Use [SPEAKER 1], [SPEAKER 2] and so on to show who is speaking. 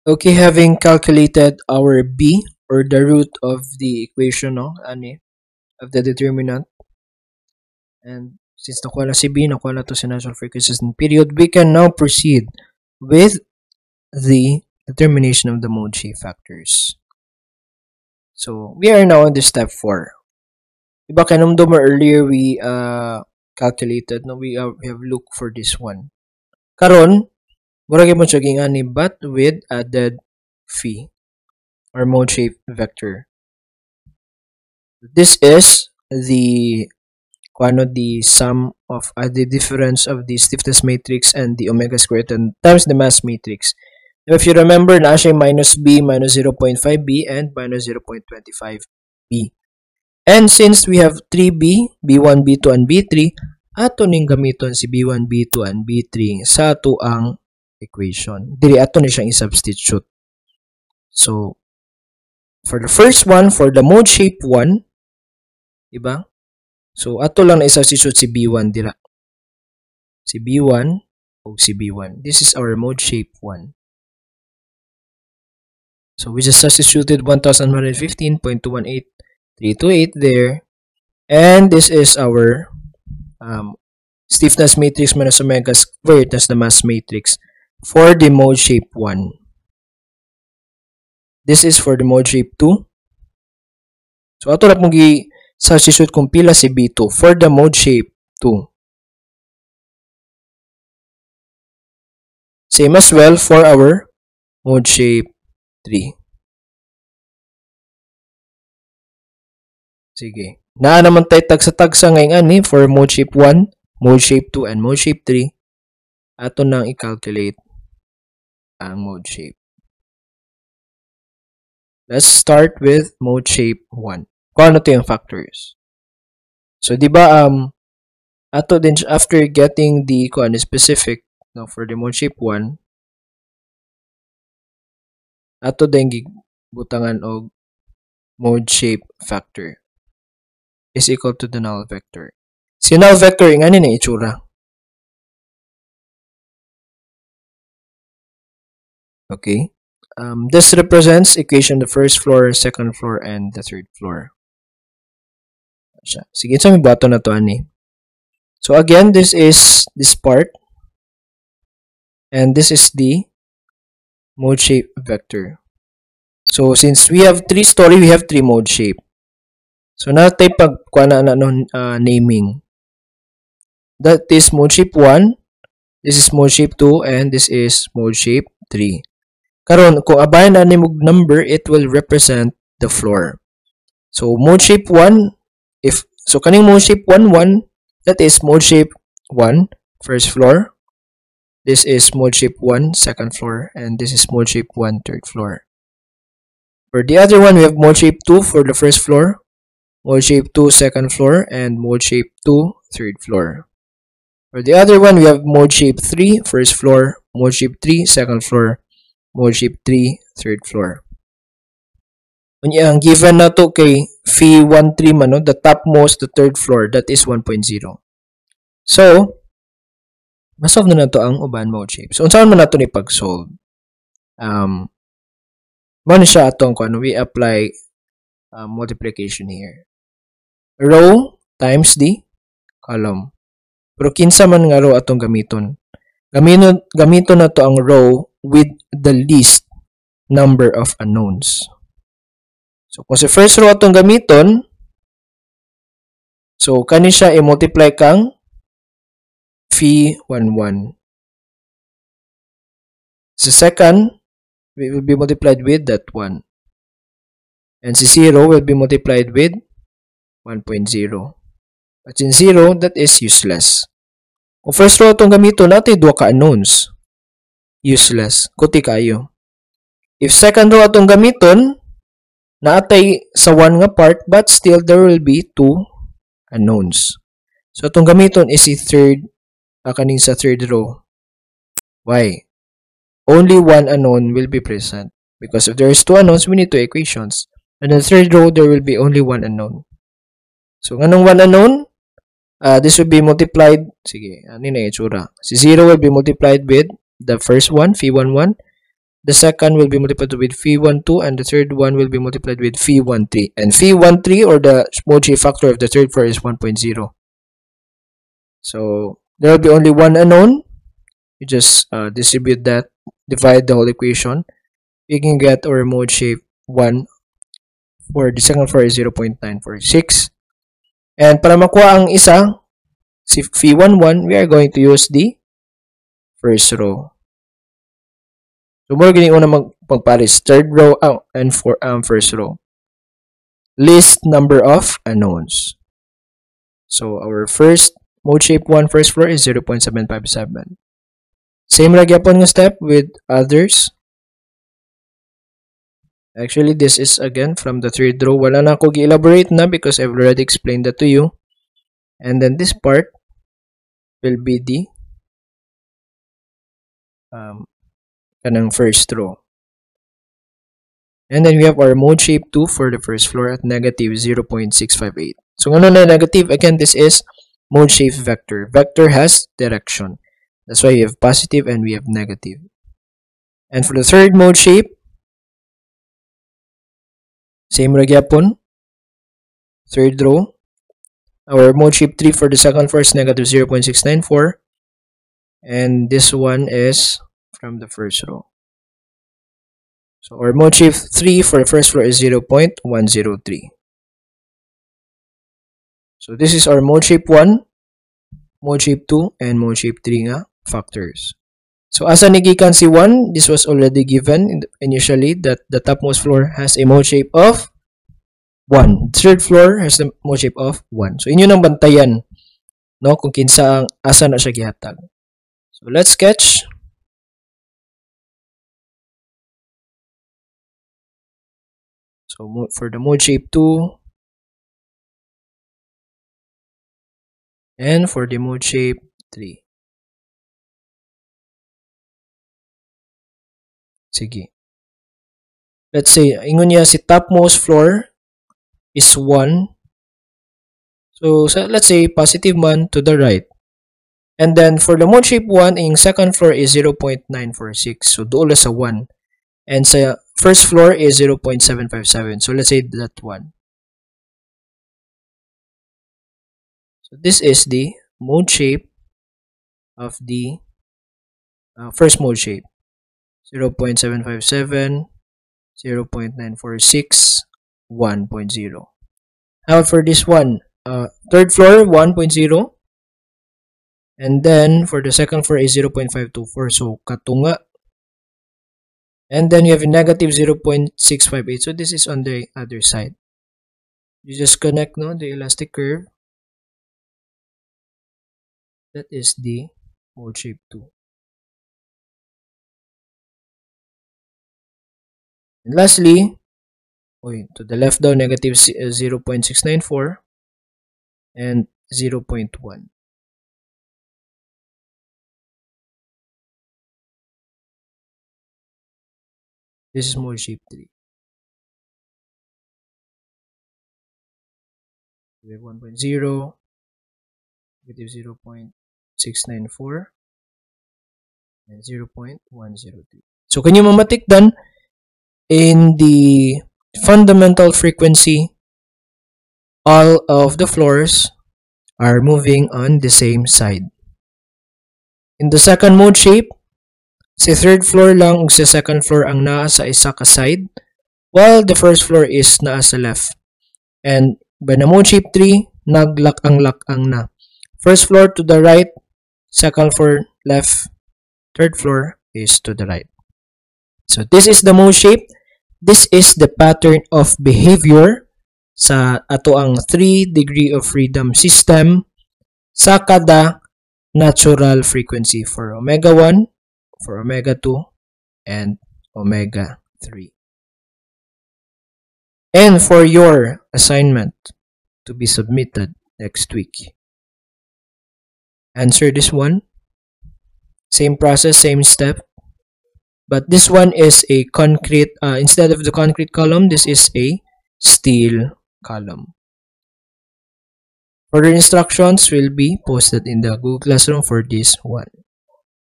[SPEAKER 1] Okay, having calculated our b or the root of the equation, no, ani, of the determinant, and since nakuha na si b, nakuha na to si natural frequencies and period, we can now proceed with the determination of the mode shape factors. So we are now on the step 4. Diba kanumdum earlier we calculated, no, we have looked for this one. Karon, murag mo siya gingani but with added phi or mode shape vector. This is the sum of the difference of the stiffness matrix and the omega squared and times the mass matrix. Now, if you remember, na siya minus b, minus 0.5b, and minus 0.25b. And since we have 3b, b1, b2, and b3, ato ning gamiton si b1, b2, and b3 sa ato ang equation. Dili ato ni siyang i-substitute. So, for the first one, for the mode shape 1, diba? So, ato lang na i-substitute si b1 dira. Si b1 o si b1. This is our mode shape 1. So, we just substituted 1115.218328 there. And this is our stiffness matrix minus omega squared, that's the mass matrix, for the mode shape 1. This is for the mode shape 2. So, ato lang pong i-substitute kung pila si B2 for the mode shape 2. Same as well for our mode shape 3. Sige. Naa naman tayo tagsa-tagsa ngayon ani for mode shape 1, mode shape 2, and mode shape 3. Ato nang i-calculate ang mode shape. Let's start with mode shape 1. Kung ano to yung factors. So, di ba, ato din, after getting the specific, no, for the mode shape 1, ato din gibutangan og mode shape factor is equal to the null vector. Si null vector, nga na itsura. Okay. This represents equation the first floor, second floor, and the third floor. Sige, sa may bato na to, ani. So, again, this is this part. And this is the mode shape vector. So, since we have 3 story, we have 3 mode shape. So, natin pagkuha na naming. That is mode shape 1, this is mode shape 2, and this is mode shape 3. Karon, kung abayan na nimog number, it will represent the floor. So, mode shape 1, so kaning mode shape 1, 1, that is mode shape 1, first floor. This is mode shape 1, second floor, and this is mode shape 1, third floor. For the other one, we have mode shape 2 for the first floor, mode shape 2, second floor, and mode shape 2, third floor. For the other one, we have mode shape 3, first floor, mode shape 3, second floor, mode shape 3, third floor. Ang given na to kay phi 1,3 man, no? The topmost, the third floor, that is 1.0. So, masolve na to ang uban mode shape. So, unsaon man nato ni pag-solve? Mano siya atong kung we apply multiplication here. Row times the column. Pero kinsa man nga row atong gamiton. Gamiton na to ang row with the least number of unknowns. So, kung sa first row atong gamiton, so, kani siya i-multiply kang phi 1,1. Sa second, it will be multiplied with that 1. And si 0 will be multiplied with 1.0. But in 0, that is useless. Kung first row itong gamiton, natin 2 ka unknowns. Useless. Kuti kayo. If second row itong gamiton, naatay sa 1 nga part, but still there will be 2 unknowns. So, itong gamiton is si third, kaning sa third row. Why? Only 1 unknown will be present. Because if there is 2 unknowns, we need 2 equations. And in the third row, there will be only 1 unknown. So, nganong 1 unknown? This will be multiplied. Sige, ano na itsura? Si 0 will be multiplied with the first one, phi 1,1. the second will be multiplied with phi12, and the third one will be multiplied with phi13. And phi13, or the mode shape factor of the third floor, is 1.0. So there will be only one unknown. You just distribute that, divide the whole equation. We can get our mode shape 1 for the second floor is 0.946. And para makuha ang isa, si phi11, we are going to use the first row. So more gini una magpares third row and for first row. List number of unknowns. So our first mode shape 1 first floor is 0.757. Same ra gyapon nga step with others. Actually, this is again from the third row. Wala na ako gi-elaborate na because I've already explained that to you. And then this part will be the kanang first row. And then we have our mode shape 2 for the first floor at negative 0.658. So ano na negative? Again, this is mode shape vector. Vector has direction. That's why we have positive and we have negative. And for the third mode shape, same ra gyapon. Third row. Our mode shape 3 for the second floor is negative 0.694. And this one is from the first row. So our mode shape 3 for the first floor is 0.103. So this is our mode shape 1, mode shape 2, and mode shape 3 nga factors. So asa nigikan si 1, this was already given initially that the topmost floor has a mode shape of 1. Third floor has the mode shape of 1. So inyo nang bantayan, no, kung kinsa ang asa na siya gihatag. So let's sketch. So for the mode shape 2 and for the mode shape 3. Sige. Let's say, ingon niya si topmost floor is 1. So let's say positive man to the right. And then for the mode shape 1, yung second floor is 0.946. So doon sa 1. And sa first floor is 0.757. So let's say that one. So this is the mode shape of the first mode shape. 0.757, 0.946, 1.0. How for this one? Third floor, 1.0. And then for the second floor is 0.524. So katunga. And then you have a negative 0.658. So this is on the other side. You just connect the elastic curve. That is the mode shape 2. And lastly, to the left down, negative 0.694 and 0.1. This is mode shape 3. We have 1.0, negative 0.694, and 0.103. So can you mamatikdan in the fundamental frequency, all of the floors are moving on the same side. In the second mode shape, sa third floor lang ug sa second floor ang naa sa isa ka side, while the first floor is naa sa left. And by the mode shape 3, naglak-ang na. First floor to the right, second floor left, third floor is to the right. So this is the mode shape. This is the pattern of behavior sa ato ang 3 degree of freedom system sa kada natural frequency for omega 1, for omega 2, and omega 3. And for your assignment to be submitted next week, answer this one. Same process, same step. But this one is a concrete, instead of the concrete column, this is a steel column. Further instructions will be posted in the Google Classroom for this one.